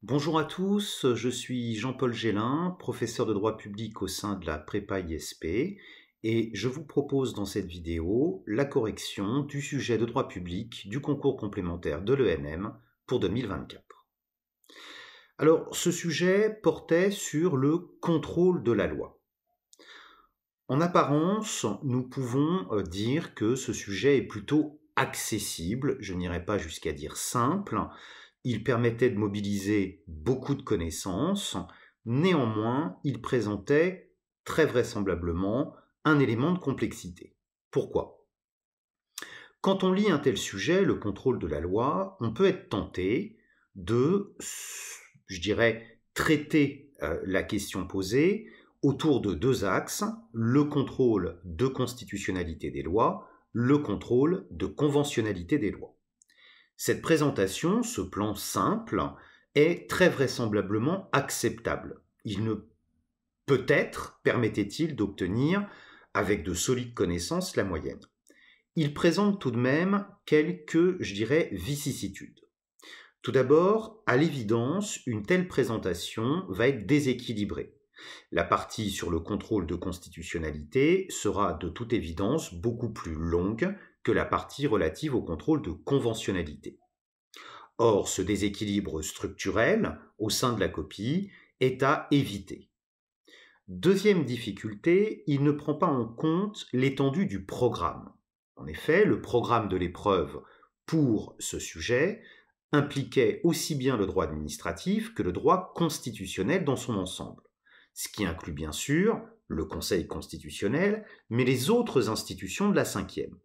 Bonjour à tous, je suis Jean-Paul Gélin, professeur de droit public au sein de la prépa ISP et je vous propose dans cette vidéo la correction du sujet de droit public du concours complémentaire de l'ENM pour 2024. Alors, ce sujet portait sur le contrôle de la loi. En apparence, nous pouvons dire que ce sujet est plutôt accessible, je n'irai pas jusqu'à dire simple. Il permettait de mobiliser beaucoup de connaissances, néanmoins, il présentait très vraisemblablement un élément de complexité. Pourquoi? Quand on lit un tel sujet, le contrôle de la loi, on peut être tenté de, je dirais, traiter la question posée autour de deux axes, le contrôle de constitutionnalité des lois, le contrôle de conventionnalité des lois. Cette présentation, ce plan simple, est très vraisemblablement acceptable. Il ne peut-être permettait-il d'obtenir, avec de solides connaissances, la moyenne. Il présente tout de même quelques, je dirais, vicissitudes. Tout d'abord, à l'évidence, une telle présentation va être déséquilibrée. La partie sur le contrôle de constitutionnalité sera de toute évidence beaucoup plus longue que la partie relative au contrôle de conventionnalité. Or, ce déséquilibre structurel au sein de la copie est à éviter. Deuxième difficulté, il ne prend pas en compte l'étendue du programme. En effet, le programme de l'épreuve pour ce sujet impliquait aussi bien le droit administratif que le droit constitutionnel dans son ensemble, ce qui inclut bien sûr le Conseil constitutionnel, mais les autres institutions de la cinquième.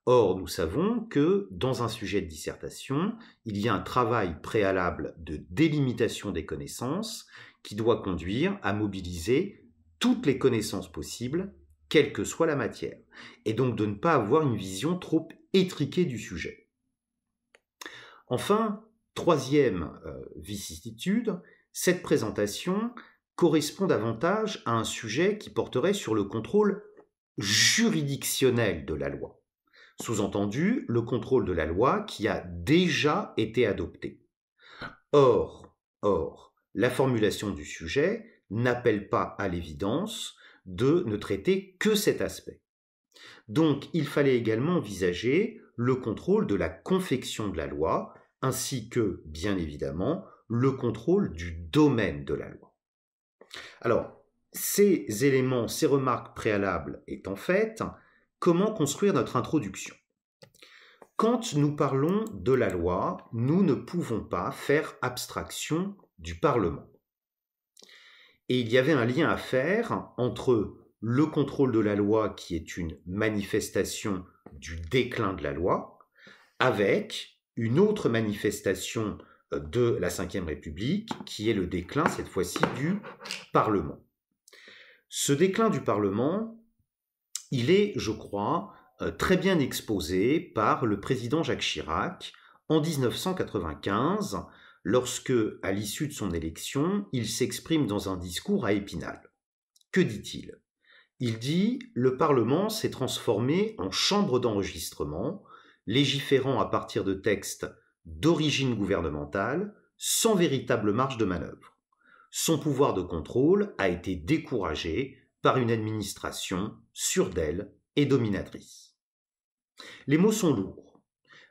Or, nous savons que dans un sujet de dissertation, il y a un travail préalable de délimitation des connaissances qui doit conduire à mobiliser toutes les connaissances possibles, quelle que soit la matière, et donc de ne pas avoir une vision trop étriquée du sujet. Enfin, troisième vicissitude, cette présentation correspond davantage à un sujet qui porterait sur le contrôle juridictionnel de la loi. Sous-entendu, le contrôle de la loi qui a déjà été adoptée. Or, la formulation du sujet n'appelle pas à l'évidence de ne traiter que cet aspect. Donc, il fallait également envisager le contrôle de la confection de la loi, ainsi que, bien évidemment, le contrôle du domaine de la loi. Alors, ces éléments, ces remarques préalables étant faites, comment construire notre introduction? Quand nous parlons de la loi, nous ne pouvons pas faire abstraction du Parlement. Et il y avait un lien à faire entre le contrôle de la loi, qui est une manifestation du déclin de la loi, avec une autre manifestation de la Ve République, qui est le déclin, cette fois-ci, du Parlement. Ce déclin du Parlement, il est, je crois, très bien exposé par le président Jacques Chirac en 1995, lorsque, à l'issue de son élection, il s'exprime dans un discours à Épinal. Que dit-il? Il dit « Le Parlement s'est transformé en chambre d'enregistrement, légiférant à partir de textes d'origine gouvernementale, sans véritable marge de manœuvre. Son pouvoir de contrôle a été découragé par une administration sûre d'elle et dominatrice. » Les mots sont lourds.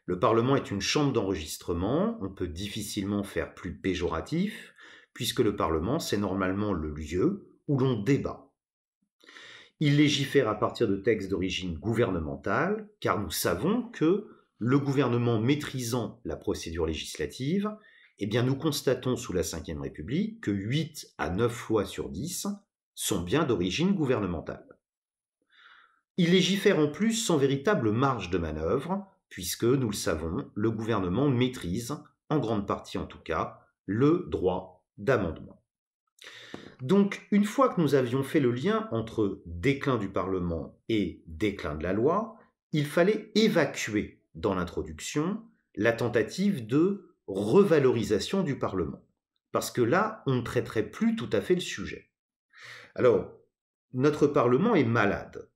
Le Parlement est une chambre d'enregistrement, on peut difficilement faire plus péjoratif, puisque le Parlement, c'est normalement le lieu où l'on débat. Il légifère à partir de textes d'origine gouvernementale, car nous savons que le gouvernement maîtrisant la procédure législative, eh bien nous constatons sous la Ve République que 8 à 9 lois sur 10 sont bien d'origine gouvernementale. Il légifère en plus sans véritable marge de manœuvre, puisque, nous le savons, le gouvernement maîtrise, en grande partie en tout cas, le droit d'amendement. Donc, une fois que nous avions fait le lien entre déclin du Parlement et déclin de la loi, il fallait évacuer dans l'introduction la tentative de revalorisation du Parlement, parce que là, on ne traiterait plus tout à fait le sujet. Alors, notre Parlement est malade.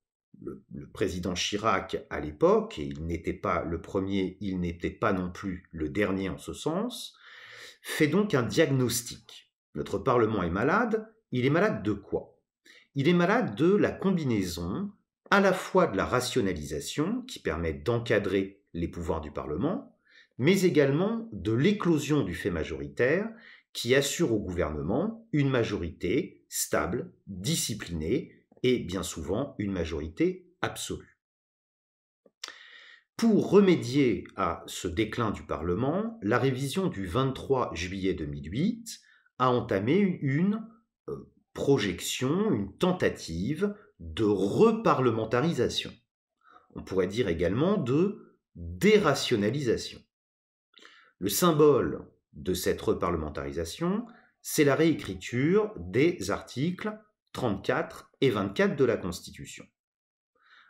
Le président Chirac, à l'époque, et il n'était pas le premier, il n'était pas non plus le dernier en ce sens, fait donc un diagnostic. Notre Parlement est malade. Il est malade de quoi? Il est malade de la combinaison à la fois de la rationalisation, qui permet d'encadrer les pouvoirs du Parlement, mais également de l'éclosion du fait majoritaire, qui assure au gouvernement une majorité stable, disciplinée et bien souvent une majorité absolue. Pour remédier à ce déclin du Parlement, la révision du 23 juillet 2008 a entamé une projection, une tentative de reparlementarisation. On pourrait dire également de dérationalisation. Le symbole de cette reparlementarisation, c'est la réécriture des articles 34 et 24 de la Constitution.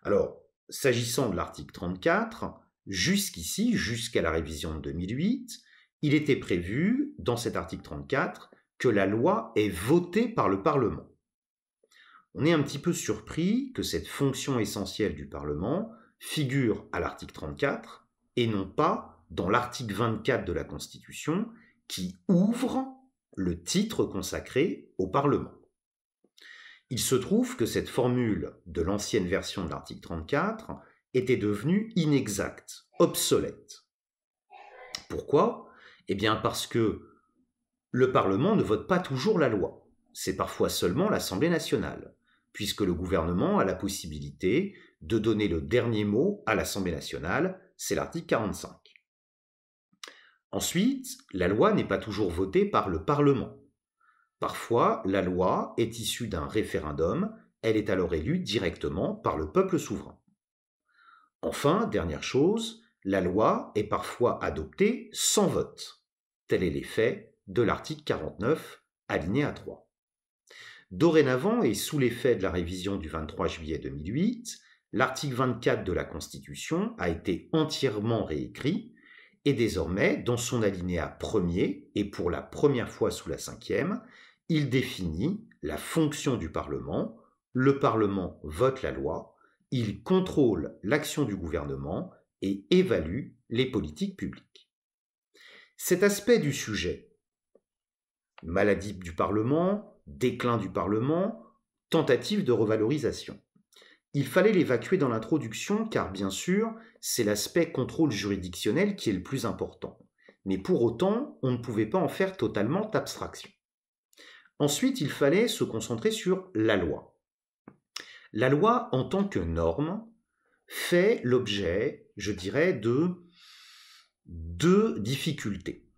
Alors, s'agissant de l'article 34, jusqu'ici, jusqu'à la révision de 2008, il était prévu, dans cet article 34, que la loi est votée par le Parlement. On est un petit peu surpris que cette fonction essentielle du Parlement figure à l'article 34 et non pas dans l'article 24 de la Constitution qui ouvre le titre consacré au Parlement. Il se trouve que cette formule de l'ancienne version de l'article 34 était devenue inexacte, obsolète. Pourquoi? Eh bien parce que le Parlement ne vote pas toujours la loi. C'est parfois seulement l'Assemblée nationale, puisque le gouvernement a la possibilité de donner le dernier mot à l'Assemblée nationale, c'est l'article 45. Ensuite, la loi n'est pas toujours votée par le Parlement. Parfois, la loi est issue d'un référendum, elle est alors élue directement par le peuple souverain. Enfin, dernière chose, la loi est parfois adoptée sans vote. Tel est l'effet de l'article 49, alinéa 3. Dorénavant, et sous l'effet de la révision du 23 juillet 2008, l'article 24 de la Constitution a été entièrement réécrit et désormais, dans son alinéa premier, et pour la première fois sous la 5e, il définit la fonction du Parlement. Le Parlement vote la loi, il contrôle l'action du gouvernement et évalue les politiques publiques. Cet aspect du sujet, maladie du Parlement, déclin du Parlement, tentative de revalorisation. Il fallait l'évacuer dans l'introduction car bien sûr, c'est l'aspect contrôle juridictionnel qui est le plus important. Mais pour autant, on ne pouvait pas en faire totalement abstraction. Ensuite, il fallait se concentrer sur la loi. La loi, en tant que norme, fait l'objet, je dirais, de deux difficultés.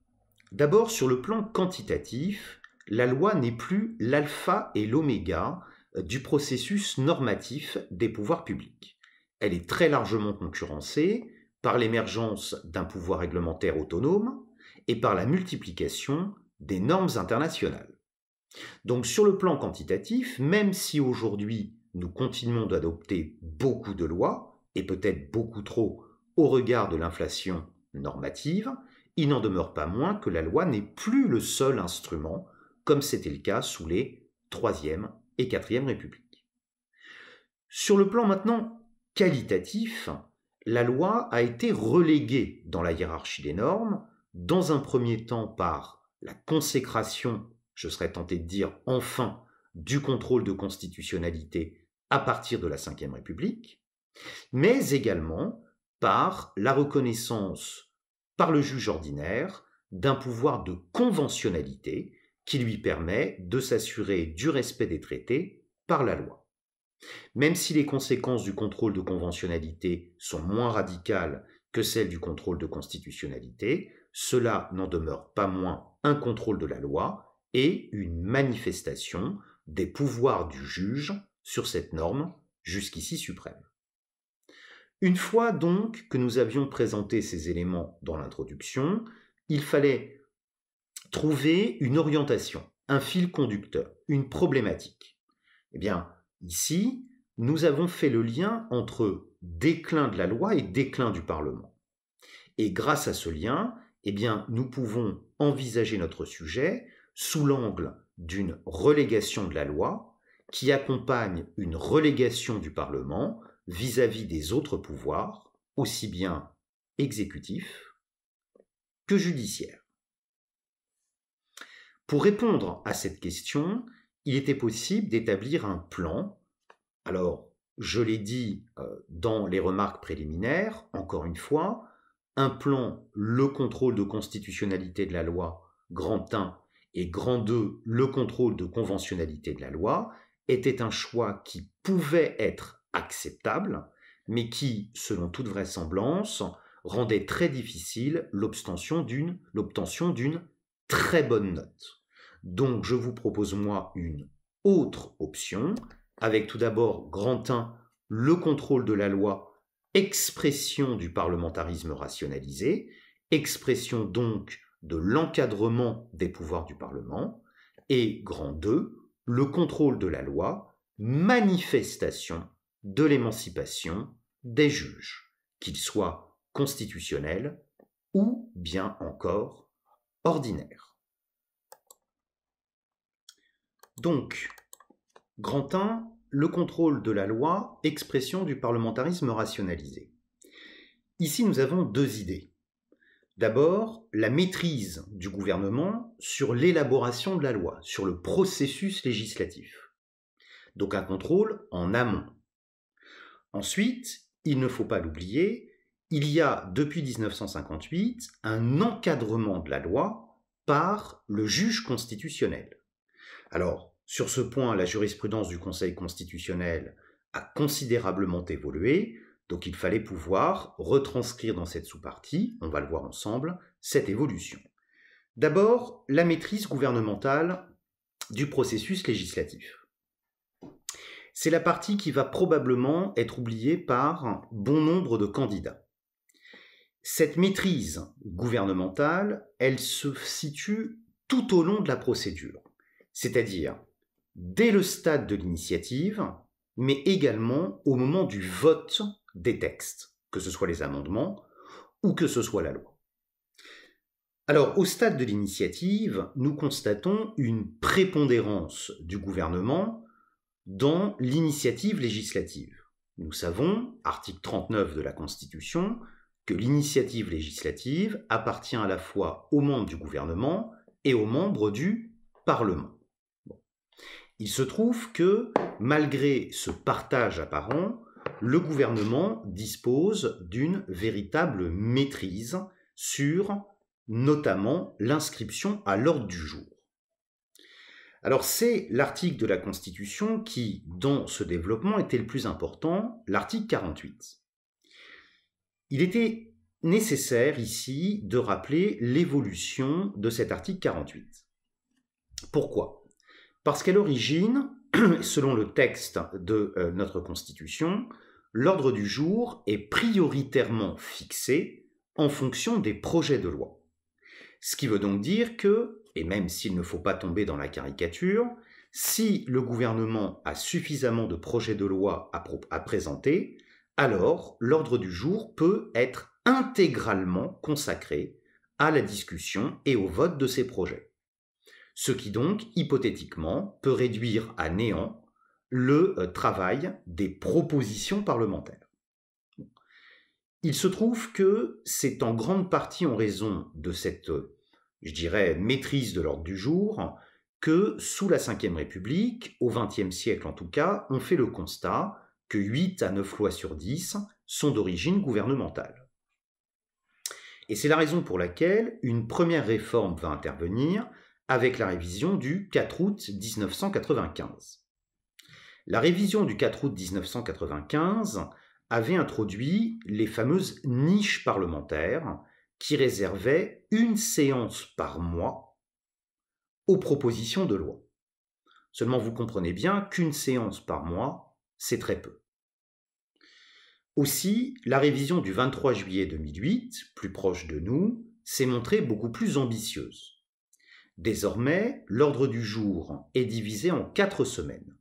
D'abord, sur le plan quantitatif, la loi n'est plus l'alpha et l'oméga du processus normatif des pouvoirs publics. Elle est très largement concurrencée par l'émergence d'un pouvoir réglementaire autonome et par la multiplication des normes internationales. Donc sur le plan quantitatif, même si aujourd'hui nous continuons d'adopter beaucoup de lois, et peut-être beaucoup trop au regard de l'inflation normative, il n'en demeure pas moins que la loi n'est plus le seul instrument, comme c'était le cas sous les 3e et 4e Républiques. Sur le plan maintenant qualitatif, la loi a été reléguée dans la hiérarchie des normes, dans un premier temps par la consécration, je serais tenté de dire enfin, du contrôle de constitutionnalité à partir de la 5e République, mais également par la reconnaissance par le juge ordinaire d'un pouvoir de conventionnalité qui lui permet de s'assurer du respect des traités par la loi. Même si les conséquences du contrôle de conventionnalité sont moins radicales que celles du contrôle de constitutionnalité, cela n'en demeure pas moins un contrôle de la loi et une manifestation des pouvoirs du juge sur cette norme jusqu'ici suprême. Une fois donc que nous avions présenté ces éléments dans l'introduction, il fallait trouver une orientation, un fil conducteur, une problématique. Eh bien, ici, nous avons fait le lien entre déclin de la loi et déclin du Parlement. Et grâce à ce lien, eh bien, nous pouvons envisager notre sujet sous l'angle d'une relégation de la loi qui accompagne une relégation du Parlement vis-à-vis des autres pouvoirs, aussi bien exécutifs que judiciaires. Pour répondre à cette question, il était possible d'établir un plan. Alors, je l'ai dit dans les remarques préliminaires, encore une fois, un plan, le contrôle de constitutionnalité de la loi, grand 1, et grand 2, le contrôle de conventionnalité de la loi, était un choix qui pouvait être acceptable, mais qui, selon toute vraisemblance, rendait très difficile l'obtention d'une très bonne note. Donc je vous propose moi une autre option, avec tout d'abord grand 1, le contrôle de la loi, expression du parlementarisme rationalisé, expression donc de l'encadrement des pouvoirs du Parlement, et grand 2, le contrôle de la loi, manifestation de l'émancipation des juges, qu'ils soient constitutionnels ou bien encore ordinaires. Donc, grand 1, le contrôle de la loi, expression du parlementarisme rationalisé. Ici, nous avons deux idées. D'abord, la maîtrise du gouvernement sur l'élaboration de la loi, sur le processus législatif. Donc un contrôle en amont. Ensuite, il ne faut pas l'oublier, il y a depuis 1958 un encadrement de la loi par le juge constitutionnel. Alors, sur ce point, la jurisprudence du Conseil constitutionnel a considérablement évolué, donc il fallait pouvoir retranscrire dans cette sous-partie, on va le voir ensemble, cette évolution. D'abord, la maîtrise gouvernementale du processus législatif. C'est la partie qui va probablement être oubliée par bon nombre de candidats. Cette maîtrise gouvernementale, elle se situe tout au long de la procédure, c'est-à-dire dès le stade de l'initiative, mais également au moment du vote des textes, que ce soit les amendements ou que ce soit la loi. Alors, au stade de l'initiative, nous constatons une prépondérance du gouvernement dans l'initiative législative. Nous savons, article 39 de la Constitution, que l'initiative législative appartient à la fois aux membres du gouvernement et aux membres du Parlement. Il se trouve que, malgré ce partage apparent, le gouvernement dispose d'une véritable maîtrise sur, notamment, l'inscription à l'ordre du jour. Alors c'est l'article de la Constitution qui, dans ce développement, était le plus important, l'article 48. Il était nécessaire ici de rappeler l'évolution de cet article 48. Pourquoi ? Parce qu'à l'origine, selon le texte de notre Constitution, l'ordre du jour est prioritairement fixé en fonction des projets de loi. Ce qui veut donc dire que, et même s'il ne faut pas tomber dans la caricature, si le gouvernement a suffisamment de projets de loi à présenter, alors l'ordre du jour peut être intégralement consacré à la discussion et au vote de ces projets. Ce qui donc, hypothétiquement, peut réduire à néant le travail des propositions parlementaires. Il se trouve que c'est en grande partie en raison de cette, je dirais, maîtrise de l'ordre du jour que, sous la Ve République, au XXe siècle en tout cas, on fait le constat que 8 à 9 lois sur 10 sont d'origine gouvernementale. Et c'est la raison pour laquelle une première réforme va intervenir avec la révision du 4 août 1995. La révision du 4 août 1995 avait introduit les fameuses niches parlementaires qui réservaient une séance par mois aux propositions de loi. Seulement vous comprenez bien qu'une séance par mois, c'est très peu. Aussi, la révision du 23 juillet 2008, plus proche de nous, s'est montrée beaucoup plus ambitieuse. Désormais, l'ordre du jour est divisé en 4 semaines.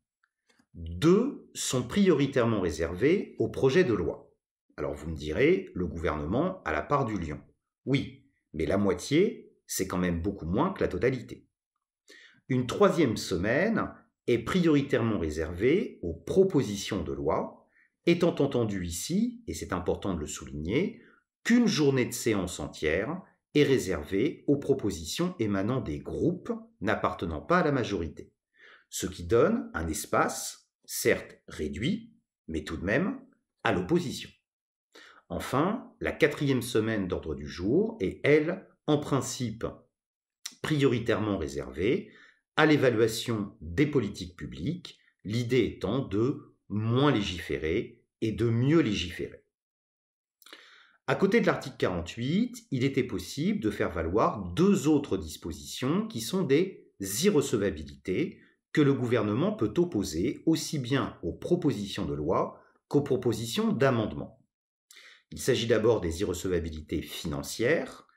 2 sont prioritairement réservés aux projets de loi. Alors vous me direz, le gouvernement a la part du lion. Oui, mais la moitié, c'est quand même beaucoup moins que la totalité. Une 3e semaine est prioritairement réservée aux propositions de loi, étant entendu ici, et c'est important de le souligner, qu'une journée de séance entière est réservé aux propositions émanant des groupes n'appartenant pas à la majorité, ce qui donne un espace, certes réduit, mais tout de même, à l'opposition. Enfin, la 4e semaine d'ordre du jour est, elle, en principe, prioritairement réservée à l'évaluation des politiques publiques, l'idée étant de moins légiférer et de mieux légiférer. À côté de l'article 48, il était possible de faire valoir 2 autres dispositions qui sont des irrecevabilités que le gouvernement peut opposer aussi bien aux propositions de loi qu'aux propositions d'amendement. Il s'agit d'abord des irrecevabilités financières,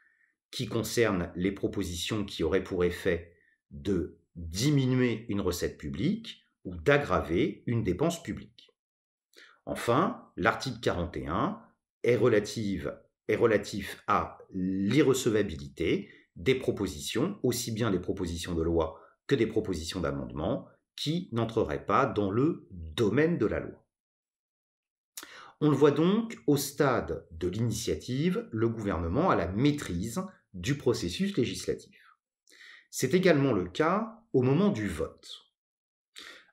qui concernent les propositions qui auraient pour effet de diminuer une recette publique ou d'aggraver une dépense publique. Enfin, l'article 41 est relatif à l'irrecevabilité des propositions, aussi bien des propositions de loi que des propositions d'amendement, qui n'entreraient pas dans le domaine de la loi. On le voit donc, au stade de l'initiative, le gouvernement a la maîtrise du processus législatif. C'est également le cas au moment du vote.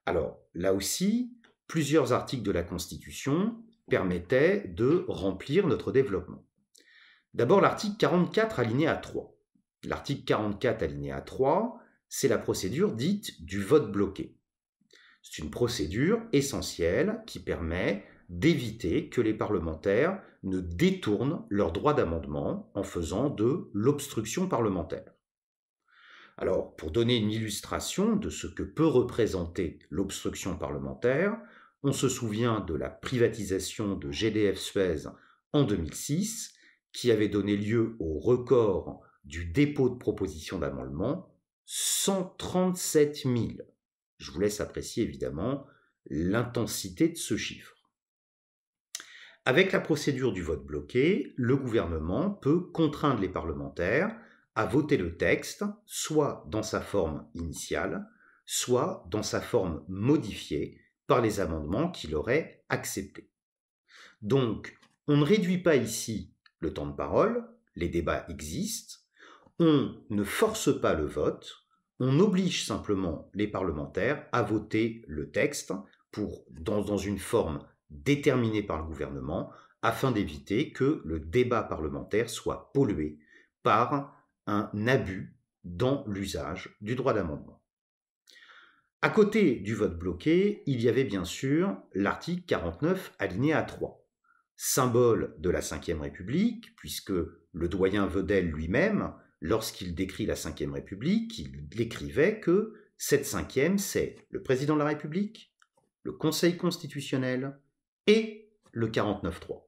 Alors, là aussi, plusieurs articles de la Constitution permettaient de remplir notre développement. D'abord, l'article 44, alinéa 3. L'article 44, alinéa 3, c'est la procédure dite du vote bloqué. C'est une procédure essentielle qui permet d'éviter que les parlementaires ne détournent leur droit d'amendement en faisant de l'obstruction parlementaire. Alors, pour donner une illustration de ce que peut représenter l'obstruction parlementaire, on se souvient de la privatisation de GDF Suez en 2006, qui avait donné lieu au record du dépôt de propositions d'amendement, 137 000. Je vous laisse apprécier évidemment l'intensité de ce chiffre. Avec la procédure du vote bloqué, le gouvernement peut contraindre les parlementaires à voter le texte, soit dans sa forme initiale, soit dans sa forme modifiée par les amendements qu'il aurait acceptés. Donc, on ne réduit pas ici le temps de parole, les débats existent, on ne force pas le vote, on oblige simplement les parlementaires à voter le texte dans une forme déterminée par le gouvernement afin d'éviter que le débat parlementaire soit pollué par un abus dans l'usage du droit d'amendement. À côté du vote bloqué, il y avait bien sûr l'article 49 alinéa 3, symbole de la Ve République, puisque le doyen Vedel lui-même, lorsqu'il décrit la Ve République, il écrivait que cette cinquième, c'est le président de la République, le Conseil constitutionnel et le 49.3.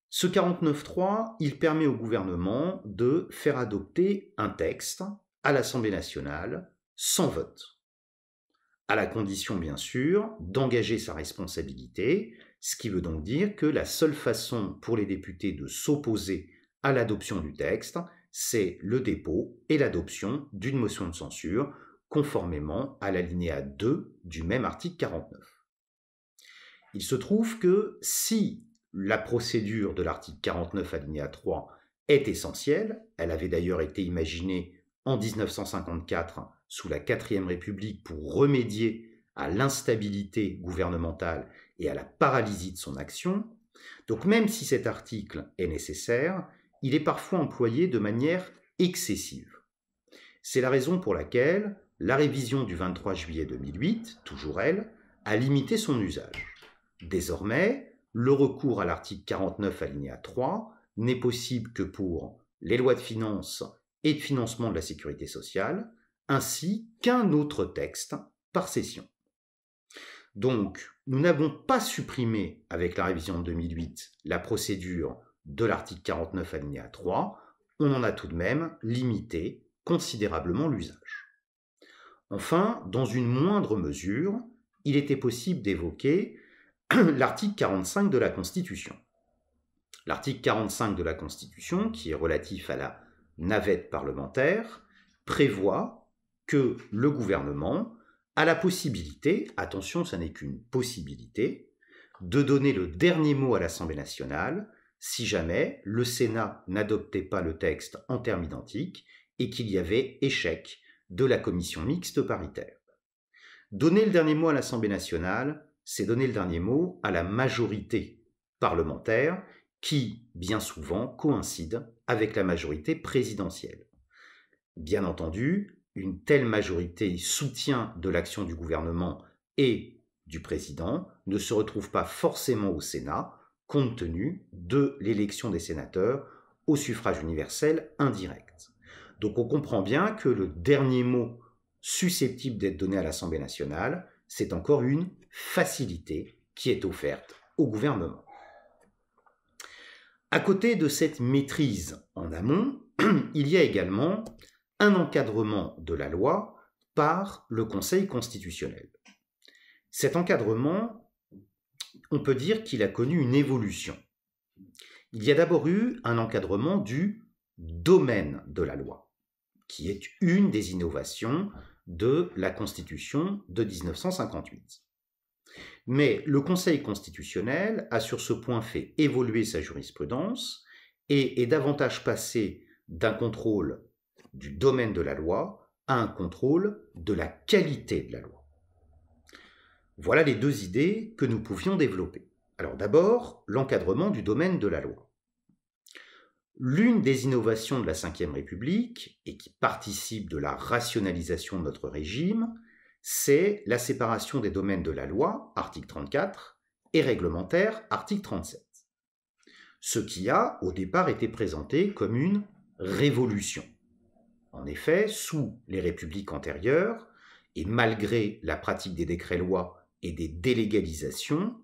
Ce 49.3, il permet au gouvernement de faire adopter un texte à l'Assemblée nationale sans vote, à la condition bien sûr d'engager sa responsabilité, ce qui veut donc dire que la seule façon pour les députés de s'opposer à l'adoption du texte, c'est le dépôt et l'adoption d'une motion de censure conformément à l'alinéa 2 du même article 49. Il se trouve que si la procédure de l'article 49 alinéa 3 est essentielle, elle avait d'ailleurs été imaginée en 1954 sous la 4e République pour remédier à l'instabilité gouvernementale et à la paralysie de son action. Donc même si cet article est nécessaire, il est parfois employé de manière excessive. C'est la raison pour laquelle la révision du 23 juillet 2008, toujours elle, a limité son usage. Désormais, le recours à l'article 49 alinéa 3 n'est possible que pour les lois de finances et de financement de la sécurité sociale, ainsi qu'un autre texte par session. Donc, nous n'avons pas supprimé avec la révision de 2008 la procédure de l'article 49 alinéa 3, on en a tout de même limité considérablement l'usage. Enfin, dans une moindre mesure, il était possible d'évoquer l'article 45 de la Constitution. L'article 45 de la Constitution, qui est relatif à la navette parlementaire, prévoit que le gouvernement a la possibilité, attention, ça n'est qu'une possibilité, de donner le dernier mot à l'Assemblée nationale si jamais le Sénat n'adoptait pas le texte en termes identiques et qu'il y avait échec de la commission mixte paritaire. Donner le dernier mot à l'Assemblée nationale, c'est donner le dernier mot à la majorité parlementaire qui, bien souvent, coïncide avec la majorité présidentielle. Bien entendu, une telle majorité soutien de l'action du gouvernement et du président ne se retrouve pas forcément au Sénat, compte tenu de l'élection des sénateurs au suffrage universel indirect. Donc on comprend bien que le dernier mot susceptible d'être donné à l'Assemblée nationale, c'est encore une facilité qui est offerte au gouvernement. À côté de cette maîtrise en amont, il y a également un encadrement de la loi par le Conseil constitutionnel. Cet encadrement, on peut dire qu'il a connu une évolution. Il y a d'abord eu un encadrement du domaine de la loi, qui est une des innovations de la Constitution de 1958. Mais le Conseil constitutionnel a sur ce point fait évoluer sa jurisprudence et est davantage passé d'un contrôle du domaine de la loi à un contrôle de la qualité de la loi. Voilà les deux idées que nous pouvions développer. Alors d'abord, l'encadrement du domaine de la loi. L'une des innovations de la Ve République, et qui participe de la rationalisation de notre régime, c'est la séparation des domaines de la loi, article 34, et réglementaire, article 37. Ce qui a, au départ, été présenté comme une révolution. En effet, sous les républiques antérieures, et malgré la pratique des décrets-lois et des délégalisations,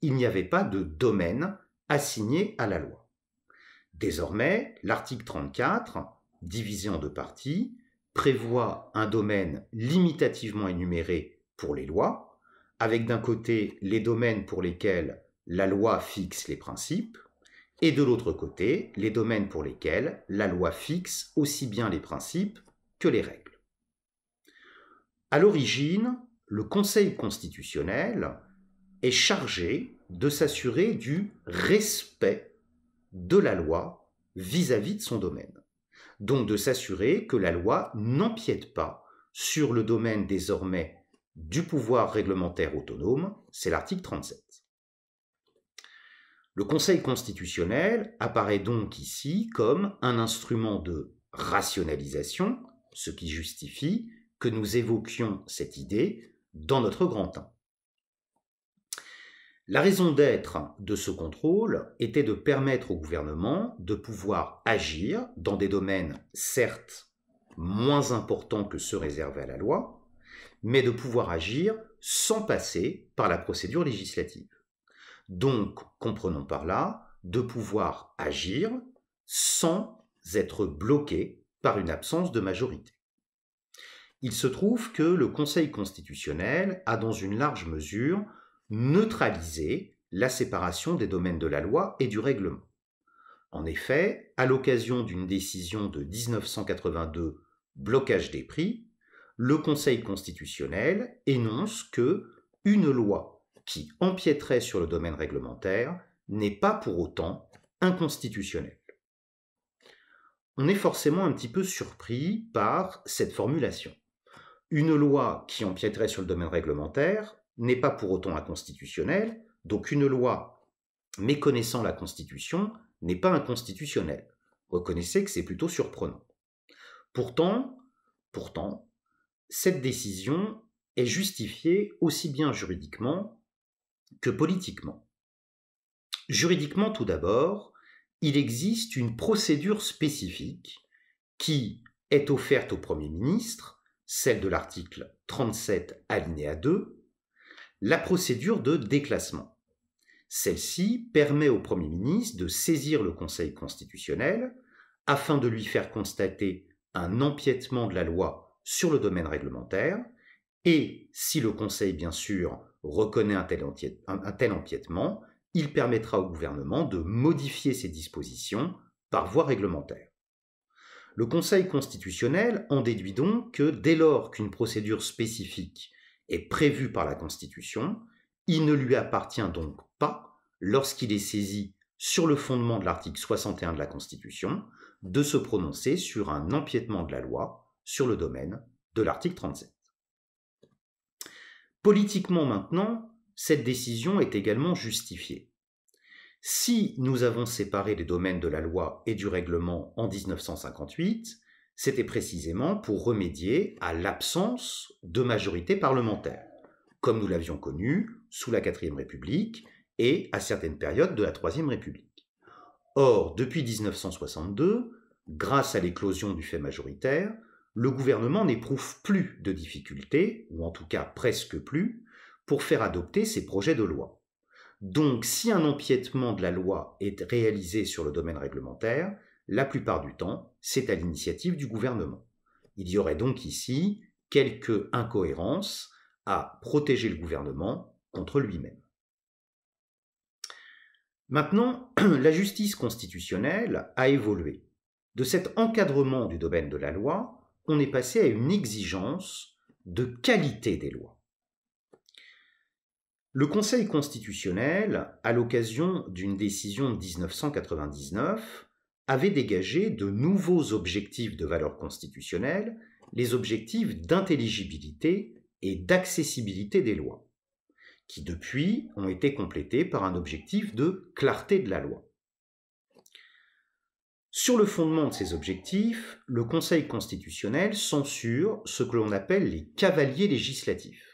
il n'y avait pas de domaine assigné à la loi. Désormais, l'article 34, divisé en deux parties, prévoit un domaine limitativement énuméré pour les lois, avec d'un côté les domaines pour lesquels la loi fixe les principes, et de l'autre côté les domaines pour lesquels la loi fixe aussi bien les principes que les règles. À l'origine, le Conseil constitutionnel est chargé de s'assurer du respect de la loi vis-à-vis de son domaine. Donc de s'assurer que la loi n'empiète pas sur le domaine désormais du pouvoir réglementaire autonome, c'est l'article 37. Le Conseil constitutionnel apparaît donc ici comme un instrument de rationalisation, ce qui justifie que nous évoquions cette idée dans notre grand 1. La raison d'être de ce contrôle était de permettre au gouvernement de pouvoir agir dans des domaines certes moins importants que ceux réservés à la loi, mais de pouvoir agir sans passer par la procédure législative. Donc, comprenons par là, de pouvoir agir sans être bloqué par une absence de majorité. Il se trouve que le Conseil constitutionnel a dans une large mesure neutralisé la séparation des domaines de la loi et du règlement. En effet, à l'occasion d'une décision de 1982, blocage des prix, le Conseil constitutionnel énonce que une loi qui empiéterait sur le domaine réglementaire n'est pas pour autant inconstitutionnelle. On est forcément un petit peu surpris par cette formulation. Une loi qui empiéterait sur le domaine réglementaire n'est pas pour autant inconstitutionnelle, donc une loi méconnaissant la Constitution n'est pas inconstitutionnelle. Reconnaissez que c'est plutôt surprenant. Pourtant, cette décision est justifiée aussi bien juridiquement que politiquement. Juridiquement, tout d'abord, il existe une procédure spécifique qui est offerte au Premier ministre, celle de l'article 37 alinéa 2, la procédure de déclassement. Celle-ci permet au Premier ministre de saisir le Conseil constitutionnel afin de lui faire constater un empiètement de la loi sur le domaine réglementaire et, si le Conseil, bien sûr, reconnaît un tel empiètement, il permettra au gouvernement de modifier ses dispositions par voie réglementaire. Le Conseil constitutionnel en déduit donc que dès lors qu'une procédure spécifique est prévue par la Constitution, il ne lui appartient donc pas, lorsqu'il est saisi sur le fondement de l'article 61 de la Constitution, de se prononcer sur un empiétement de la loi sur le domaine de l'article 37. Politiquement maintenant, cette décision est également justifiée. Si nous avons séparé les domaines de la loi et du règlement en 1958, c'était précisément pour remédier à l'absence de majorité parlementaire, comme nous l'avions connu sous la IVe République et à certaines périodes de la Troisième République. Or, depuis 1962, grâce à l'éclosion du fait majoritaire, le gouvernement n'éprouve plus de difficultés, ou en tout cas presque plus, pour faire adopter ses projets de loi. Donc, si un empiétement de la loi est réalisé sur le domaine réglementaire, la plupart du temps, c'est à l'initiative du gouvernement. Il y aurait donc ici quelques incohérences à protéger le gouvernement contre lui-même. Maintenant, la justice constitutionnelle a évolué. De cet encadrement du domaine de la loi, on est passé à une exigence de qualité des lois. Le Conseil constitutionnel, à l'occasion d'une décision de 1999, avait dégagé de nouveaux objectifs de valeur constitutionnelle, les objectifs d'intelligibilité et d'accessibilité des lois, qui depuis ont été complétés par un objectif de clarté de la loi. Sur le fondement de ces objectifs, le Conseil constitutionnel censure ce que l'on appelle les cavaliers législatifs.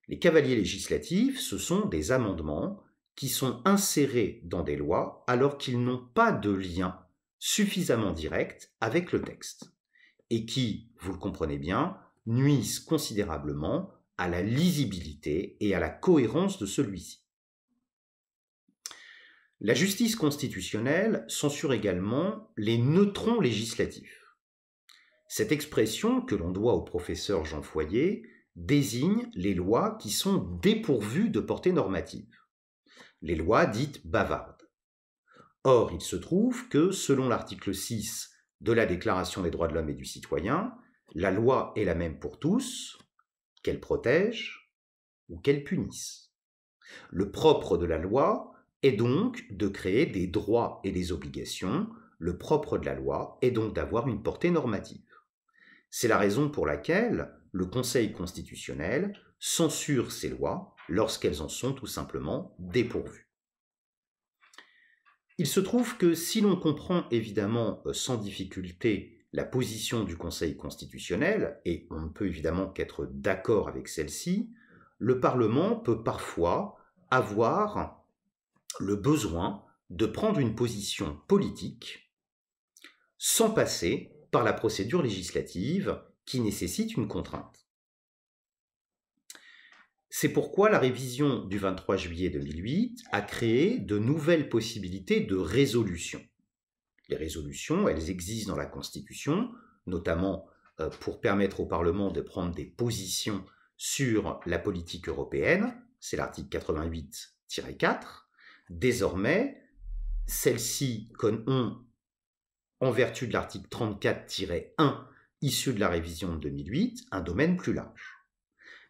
Les cavaliers législatifs, ce sont des amendements qui sont insérés dans des lois alors qu'ils n'ont pas de lien suffisamment direct avec le texte et qui, vous le comprenez bien, nuisent considérablement à la lisibilité et à la cohérence de celui-ci. La justice constitutionnelle censure également les neutrons législatifs. Cette expression, que l'on doit au professeur Jean Foyer, désigne les lois qui sont dépourvues de portée normative, les lois dites bavardes. Or, il se trouve que, selon l'article 6 de la Déclaration des droits de l'homme et du citoyen, la loi est la même pour tous, qu'elle protège ou qu'elle punisse. Le propre de la loi est donc de créer des droits et des obligations, le propre de la loi est donc d'avoir une portée normative. C'est la raison pour laquelle le Conseil constitutionnel censure ces lois lorsqu'elles en sont tout simplement dépourvues. Il se trouve que si l'on comprend évidemment sans difficulté la position du Conseil constitutionnel, et on ne peut évidemment qu'être d'accord avec celle-ci, le Parlement peut parfois avoir le besoin de prendre une position politique sans passer par la procédure législative qui nécessite une contrainte. C'est pourquoi la révision du 23 juillet 2008 a créé de nouvelles possibilités de résolution. Les résolutions, elles existent dans la Constitution, notamment pour permettre au Parlement de prendre des positions sur la politique européenne, c'est l'article 88-4. Désormais, celles-ci ont, en vertu de l'article 34-1 issu de la révision de 2008, un domaine plus large.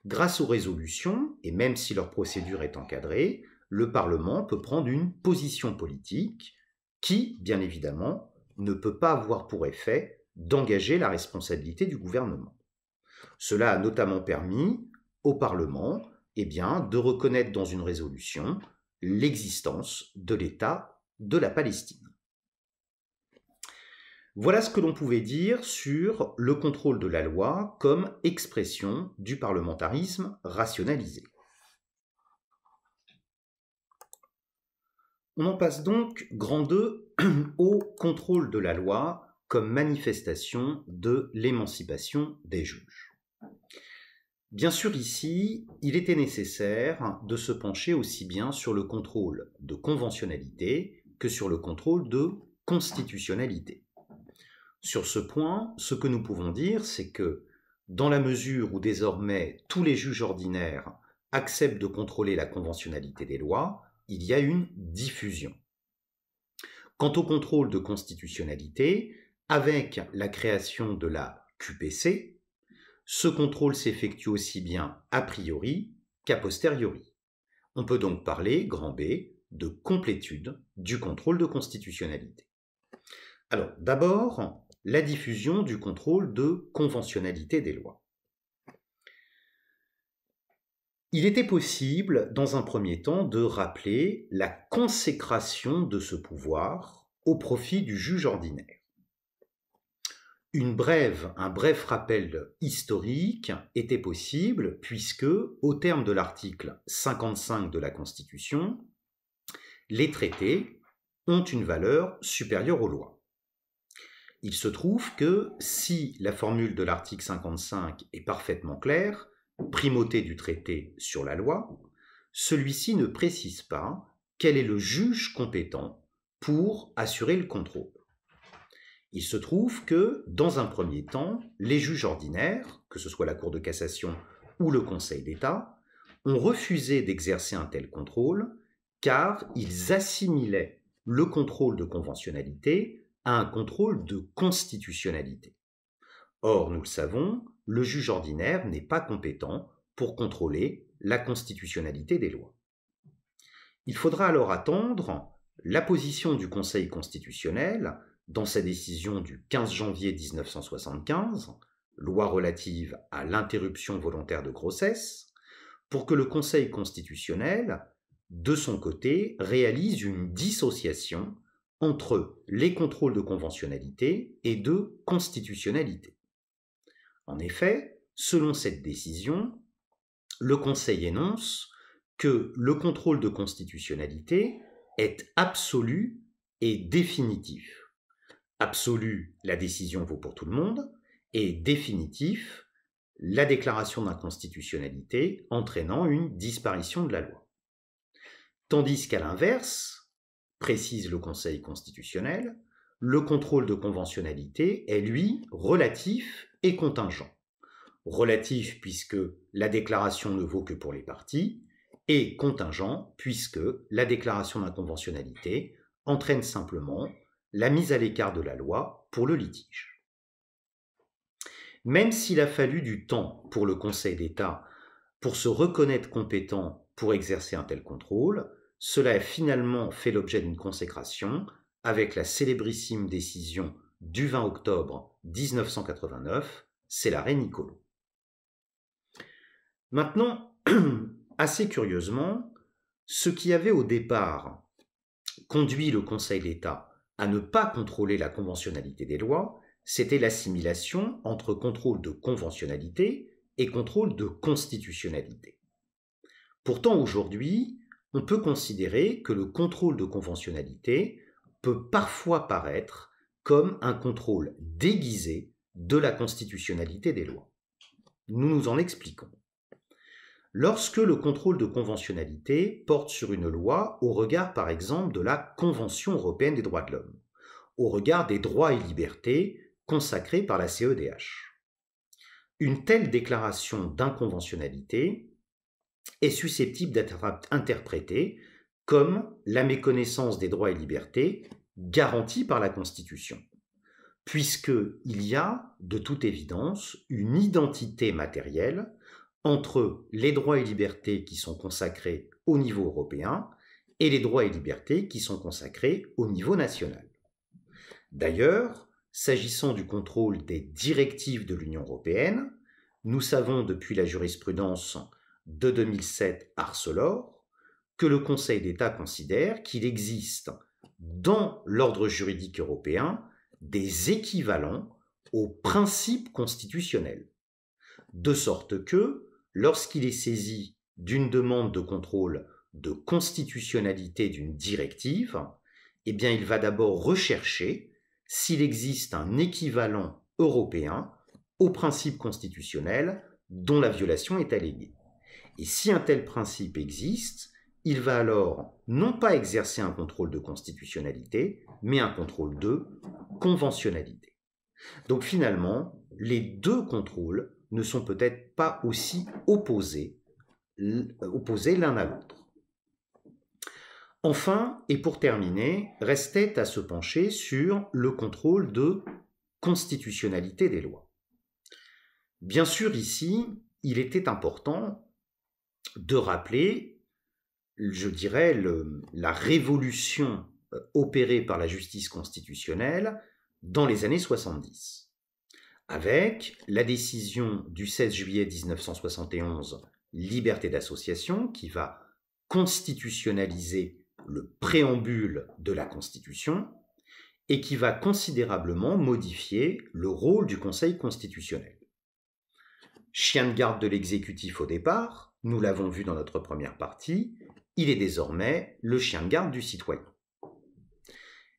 Grâce aux résolutions, et même si leur procédure est encadrée, le Parlement peut prendre une position politique qui, bien évidemment, ne peut pas avoir pour effet d'engager la responsabilité du gouvernement. Cela a notamment permis au Parlement de reconnaître dans une résolution l'existence de l'État de la Palestine. Voilà ce que l'on pouvait dire sur le contrôle de la loi comme expression du parlementarisme rationalisé. On en passe donc, grand 2, au contrôle de la loi comme manifestation de l'émancipation des juges. Bien sûr, ici, il était nécessaire de se pencher aussi bien sur le contrôle de conventionnalité que sur le contrôle de constitutionnalité. Sur ce point, ce que nous pouvons dire, c'est que dans la mesure où désormais tous les juges ordinaires acceptent de contrôler la conventionnalité des lois, il y a une diffusion. Quant au contrôle de constitutionnalité, avec la création de la QPC, ce contrôle s'effectue aussi bien a priori qu'a posteriori. On peut donc parler, grand B, de complétude du contrôle de constitutionnalité. Alors, d'abord, la diffusion du contrôle de conventionnalité des lois. Il était possible, dans un premier temps, de rappeler la consécration de ce pouvoir au profit du juge ordinaire. Un bref rappel historique était possible puisque, au terme de l'article 55 de la Constitution, les traités ont une valeur supérieure aux lois. Il se trouve que si la formule de l'article 55 est parfaitement claire, primauté du traité sur la loi, celui-ci ne précise pas quel est le juge compétent pour assurer le contrôle. Il se trouve que, dans un premier temps, les juges ordinaires, que ce soit la Cour de cassation ou le Conseil d'État, ont refusé d'exercer un tel contrôle car ils assimilaient le contrôle de conventionnalité à un contrôle de constitutionnalité. Or, nous le savons, le juge ordinaire n'est pas compétent pour contrôler la constitutionnalité des lois. Il faudra alors attendre la position du Conseil constitutionnel dans sa décision du 15 janvier 1975, loi relative à l'interruption volontaire de grossesse, pour que le Conseil constitutionnel, de son côté, réalise une dissociation entre les contrôles de conventionnalité et de constitutionnalité. En effet, selon cette décision, le Conseil énonce que le contrôle de constitutionnalité est absolu et définitif. Absolu, la décision vaut pour tout le monde, et définitif, la déclaration d'inconstitutionnalité entraînant une disparition de la loi. Tandis qu'à l'inverse, précise le Conseil constitutionnel, le contrôle de conventionnalité est, lui, relatif et contingent. Relatif puisque la déclaration ne vaut que pour les parties, et contingent puisque la déclaration d'inconventionnalité entraîne simplement la mise à l'écart de la loi pour le litige. Même s'il a fallu du temps pour le Conseil d'État pour se reconnaître compétent pour exercer un tel contrôle, cela a finalement fait l'objet d'une consécration avec la célébrissime décision du 20 octobre 1989, c'est l'arrêt Niccolo. Maintenant, assez curieusement, ce qui avait au départ conduit le Conseil d'État à ne pas contrôler la conventionnalité des lois, c'était l'assimilation entre contrôle de conventionnalité et contrôle de constitutionnalité. Pourtant, aujourd'hui, on peut considérer que le contrôle de conventionnalité peut parfois paraître comme un contrôle déguisé de la constitutionnalité des lois. Nous nous en expliquons. Lorsque le contrôle de conventionnalité porte sur une loi au regard par exemple de la Convention européenne des droits de l'homme, au regard des droits et libertés consacrés par la CEDH. Une telle déclaration d'inconventionnalité est susceptible d'être interprétée comme la méconnaissance des droits et libertés garantis par la Constitution, puisqu'il y a, de toute évidence, une identité matérielle entre les droits et libertés qui sont consacrés au niveau européen et les droits et libertés qui sont consacrés au niveau national. D'ailleurs, s'agissant du contrôle des directives de l'Union européenne, nous savons depuis la jurisprudence de 2007 Arcelor que le Conseil d'État considère qu'il existe dans l'ordre juridique européen des équivalents aux principes constitutionnels, de sorte que lorsqu'il est saisi d'une demande de contrôle de constitutionnalité d'une directive, eh bien, il va d'abord rechercher s'il existe un équivalent européen au principe constitutionnel dont la violation est alléguée. Et si un tel principe existe, il va alors non pas exercer un contrôle de constitutionnalité, mais un contrôle de conventionnalité. Donc finalement, les deux contrôles ne sont peut-être pas aussi opposés l'un à l'autre. Enfin, et pour terminer, restait à se pencher sur le contrôle de constitutionnalité des lois. Bien sûr, ici, il était important de rappeler je dirais, la révolution opérée par la justice constitutionnelle dans les années 70, avec la décision du 16 juillet 1971, liberté d'association, qui va constitutionnaliser le préambule de la Constitution et qui va considérablement modifier le rôle du Conseil constitutionnel. Chien de garde de l'exécutif au départ, nous l'avons vu dans notre première partie, il est désormais le chien de garde du citoyen.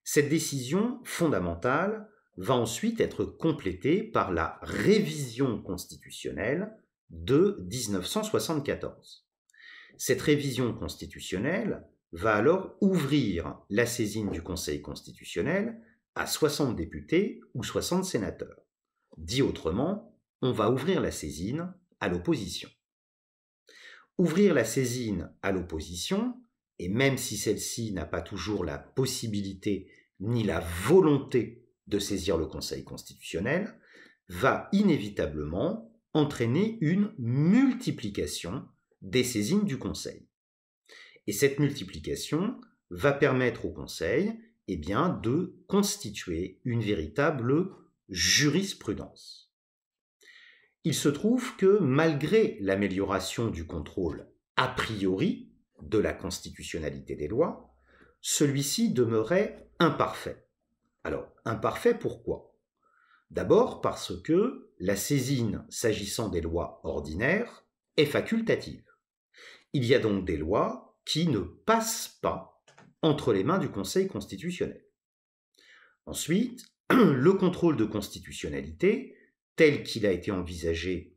Cette décision fondamentale va ensuite être complétée par la révision constitutionnelle de 1974. Cette révision constitutionnelle va alors ouvrir la saisine du Conseil constitutionnel à 60 députés ou 60 sénateurs. Dit autrement, on va ouvrir la saisine à l'opposition. Ouvrir la saisine à l'opposition, et même si celle-ci n'a pas toujours la possibilité ni la volonté de saisir le Conseil constitutionnel, va inévitablement entraîner une multiplication des saisines du Conseil. Et cette multiplication va permettre au Conseil de constituer une véritable jurisprudence. Il se trouve que malgré l'amélioration du contrôle a priori de la constitutionnalité des lois, celui-ci demeurait imparfait. Alors, imparfait pourquoi ? D'abord parce que la saisine s'agissant des lois ordinaires est facultative. Il y a donc des lois qui ne passent pas entre les mains du Conseil constitutionnel. Ensuite, le contrôle de constitutionnalité, tel qu'il a été envisagé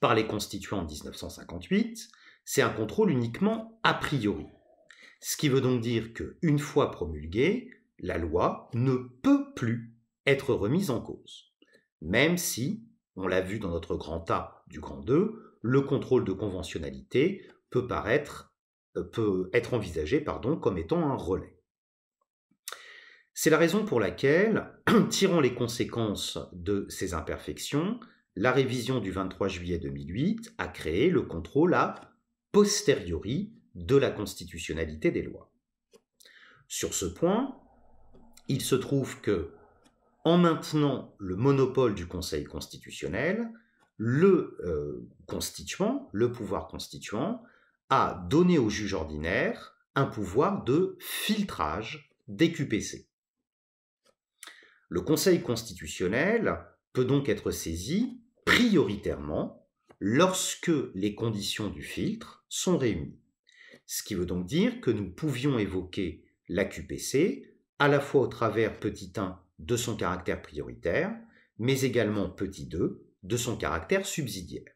par les constituants en 1958, c'est un contrôle uniquement a priori. Ce qui veut donc dire qu'une fois promulguée, la loi ne peut plus être remise en cause. Même si, on l'a vu dans notre grand A du grand 2, le contrôle de conventionnalité peut être envisagé comme étant un relais. C'est la raison pour laquelle, tirant les conséquences de ces imperfections, la révision du 23 juillet 2008 a créé le contrôle a posteriori de la constitutionnalité des lois. Sur ce point, il se trouve que, en maintenant le monopole du Conseil constitutionnel, le pouvoir constituant, a donné au juge ordinaire un pouvoir de filtrage des QPC. Le Conseil constitutionnel peut donc être saisi prioritairement lorsque les conditions du filtre sont réunies. Ce qui veut donc dire que nous pouvions évoquer la QPC à la fois au travers petit 1 de son caractère prioritaire, mais également petit 2 de son caractère subsidiaire.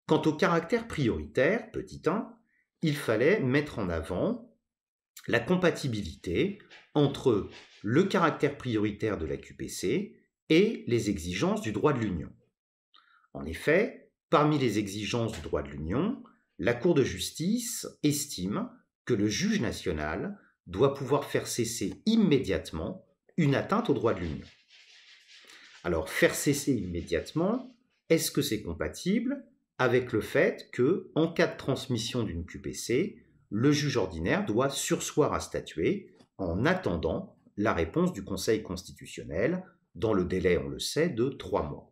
Quant au caractère prioritaire, petit 1, il fallait mettre en avant la compatibilité entre le caractère prioritaire de la QPC et les exigences du droit de l'Union. En effet, parmi les exigences du droit de l'Union, la Cour de justice estime que le juge national doit pouvoir faire cesser immédiatement une atteinte au droit de l'Union. Alors, faire cesser immédiatement, est-ce que c'est compatible avec le fait que, en cas de transmission d'une QPC, le juge ordinaire doit surseoir à statuer en attendant la réponse du Conseil constitutionnel dans le délai, on le sait, de 3 mois.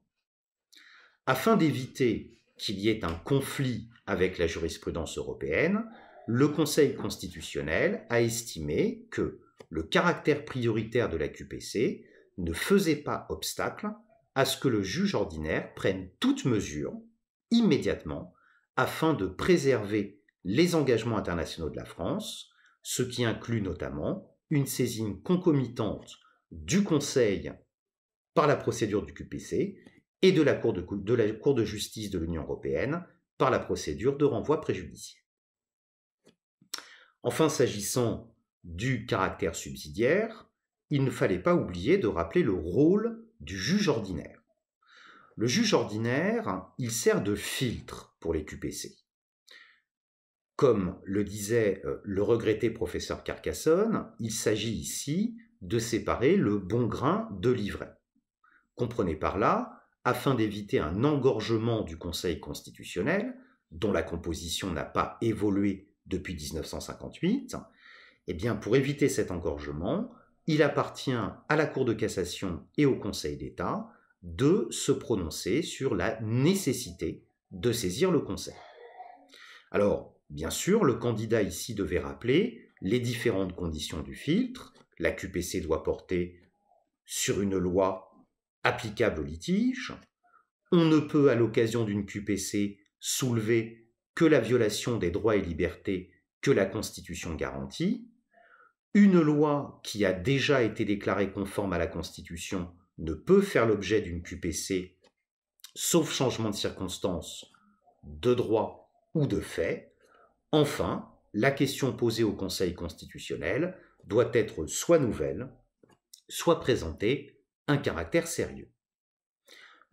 Afin d'éviter qu'il y ait un conflit avec la jurisprudence européenne, le Conseil constitutionnel a estimé que le caractère prioritaire de la QPC ne faisait pas obstacle à ce que le juge ordinaire prenne toute mesure immédiatement afin de préserver les engagements internationaux de la France, ce qui inclut notamment une saisine concomitante du Conseil par la procédure du QPC et de la Cour de justice de l'Union européenne par la procédure de renvoi préjudiciel. Enfin, s'agissant du caractère subsidiaire, il ne fallait pas oublier de rappeler le rôle du juge ordinaire. Le juge ordinaire, il sert de filtre pour les QPC. Comme le disait le regretté professeur Carcassonne, il s'agit ici de séparer le bon grain de l'ivraie. Comprenez par là, afin d'éviter un engorgement du Conseil constitutionnel, dont la composition n'a pas évolué depuis 1958, eh bien, pour éviter cet engorgement, il appartient à la Cour de cassation et au Conseil d'État de se prononcer sur la nécessité de saisir le Conseil. Alors, bien sûr, le candidat ici devait rappeler les différentes conditions du filtre. La QPC doit porter sur une loi applicable au litige. On ne peut, à l'occasion d'une QPC, soulever que la violation des droits et libertés que la Constitution garantit. Une loi qui a déjà été déclarée conforme à la Constitution ne peut faire l'objet d'une QPC, sauf changement de circonstances, de droit ou de fait. Enfin, la question posée au Conseil constitutionnel doit être soit nouvelle, soit présenter un caractère sérieux.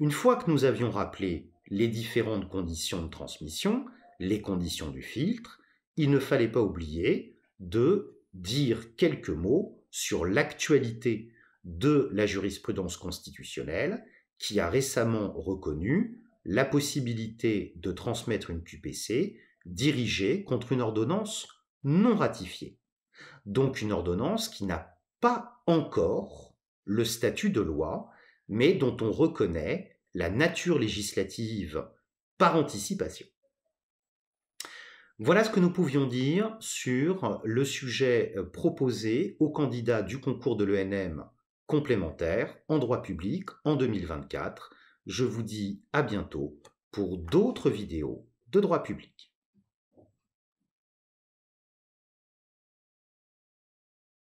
Une fois que nous avions rappelé les différentes conditions de transmission, les conditions du filtre, il ne fallait pas oublier de dire quelques mots sur l'actualité de la jurisprudence constitutionnelle qui a récemment reconnu la possibilité de transmettre une QPC dirigée contre une ordonnance non ratifiée. Donc une ordonnance qui n'a pas encore le statut de loi, mais dont on reconnaît la nature législative par anticipation. Voilà ce que nous pouvions dire sur le sujet proposé aux candidats du concours de l'ENM complémentaire en droit public en 2024. Je vous dis à bientôt pour d'autres vidéos de droit public.